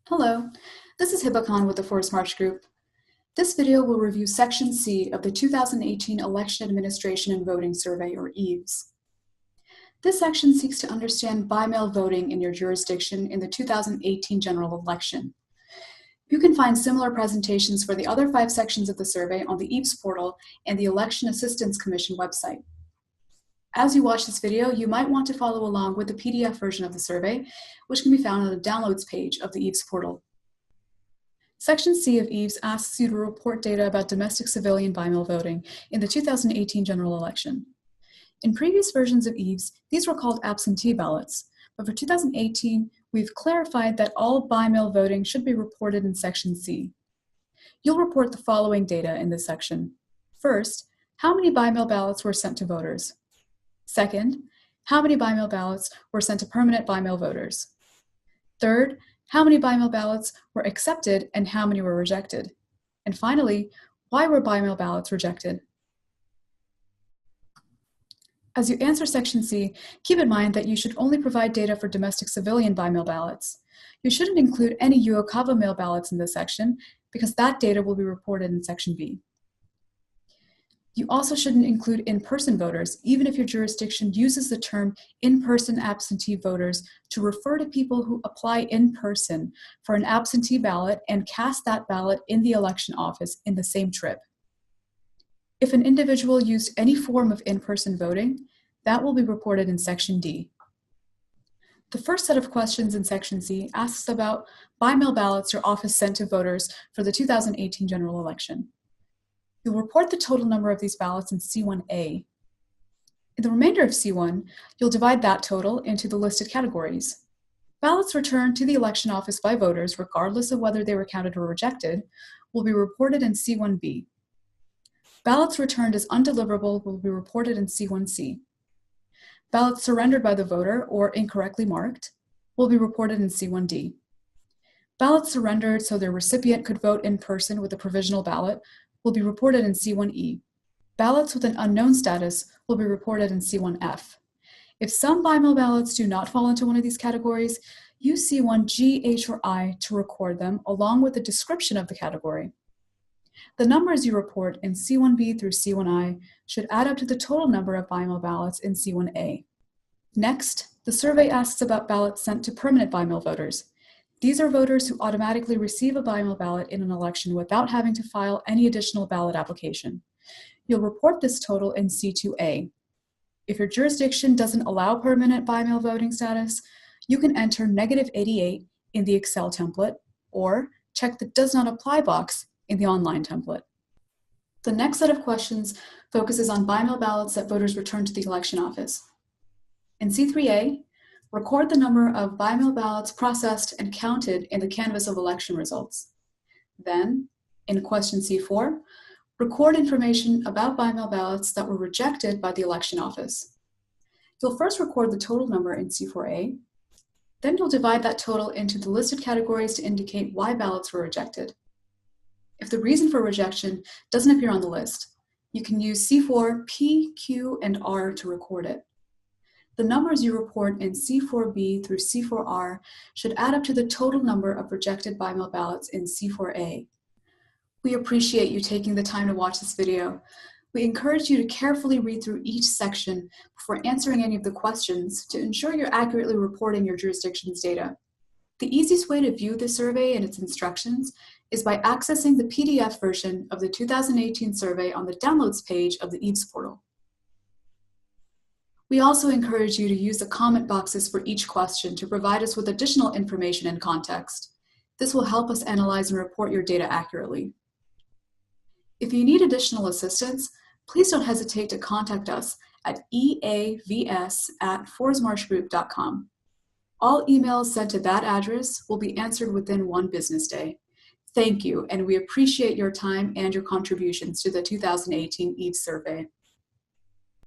Hello, this is Hibakhan with the Forest March Group. This video will review Section C of the 2018 Election Administration and Voting Survey, or EAVS. This section seeks to understand by-mail voting in your jurisdiction in the 2018 general election. You can find similar presentations for the other 5 sections of the survey on the EAVS portal and the Election Assistance Commission website. As you watch this video, you might want to follow along with the PDF version of the survey, which can be found on the Downloads page of the EAVS portal. Section C of EAVS asks you to report data about domestic civilian by-mail voting in the 2018 general election. In previous versions of EAVS, these were called absentee ballots, but for 2018, we've clarified that all by-mail voting should be reported in Section C. You'll report the following data in this section. First, how many by-mail ballots were sent to voters? Second, how many by-mail ballots were sent to permanent by-mail voters? Third, how many by-mail ballots were accepted and how many were rejected? And finally, why were by-mail ballots rejected? As you answer Section C, keep in mind that you should only provide data for domestic civilian by-mail ballots. You shouldn't include any UOCAVA mail ballots in this section because that data will be reported in Section B. You also shouldn't include in-person voters, even if your jurisdiction uses the term in-person absentee voters to refer to people who apply in person for an absentee ballot and cast that ballot in the election office in the same trip. If an individual used any form of in-person voting, that will be reported in Section D. The first set of questions in Section C asks about by-mail ballots your office sent to voters for the 2018 general election. You'll report the total number of these ballots in C1A. In the remainder of C1, you'll divide that total into the listed categories. Ballots returned to the election office by voters, regardless of whether they were counted or rejected, will be reported in C1B. Ballots returned as undeliverable will be reported in C1C. Ballots surrendered by the voter or incorrectly marked will be reported in C1D. Ballots surrendered so their recipient could vote in person with a provisional ballot will be reported in C1E. Ballots with an unknown status will be reported in C1F. If some by-mail ballots do not fall into one of these categories, use C1G, H, or I to record them along with a description of the category. The numbers you report in C1B through C1I should add up to the total number of by-mail ballots in C1A. Next, the survey asks about ballots sent to permanent by-mail voters. These are voters who automatically receive a by-mail ballot in an election without having to file any additional ballot application. You'll report this total in C2A. If your jurisdiction doesn't allow permanent by-mail voting status, you can enter -88 in the Excel template or check the Does Not Apply box in the online template. The next set of questions focuses on by-mail ballots that voters return to the election office. In C3A, record the number of by-mail ballots processed and counted in the canvas of election results. Then, in question C4, record information about by-mail ballots that were rejected by the election office. You'll first record the total number in C4A, then you'll divide that total into the listed categories to indicate why ballots were rejected. If the reason for rejection doesn't appear on the list, you can use C4, P, Q, and R to record it. The numbers you report in C4B through C4R should add up to the total number of rejected by-mail ballots in C4A. We appreciate you taking the time to watch this video. We encourage you to carefully read through each section before answering any of the questions to ensure you're accurately reporting your jurisdiction's data. The easiest way to view the survey and its instructions is by accessing the PDF version of the 2018 survey on the Downloads page of the EAVS portal. We also encourage you to use the comment boxes for each question to provide us with additional information and context. This will help us analyze and report your data accurately. If you need additional assistance, please don't hesitate to contact us at EAVS@forestmarchgroup.com. All emails sent to that address will be answered within 1 business day. Thank you, and we appreciate your time and your contributions to the 2018 EAVS survey.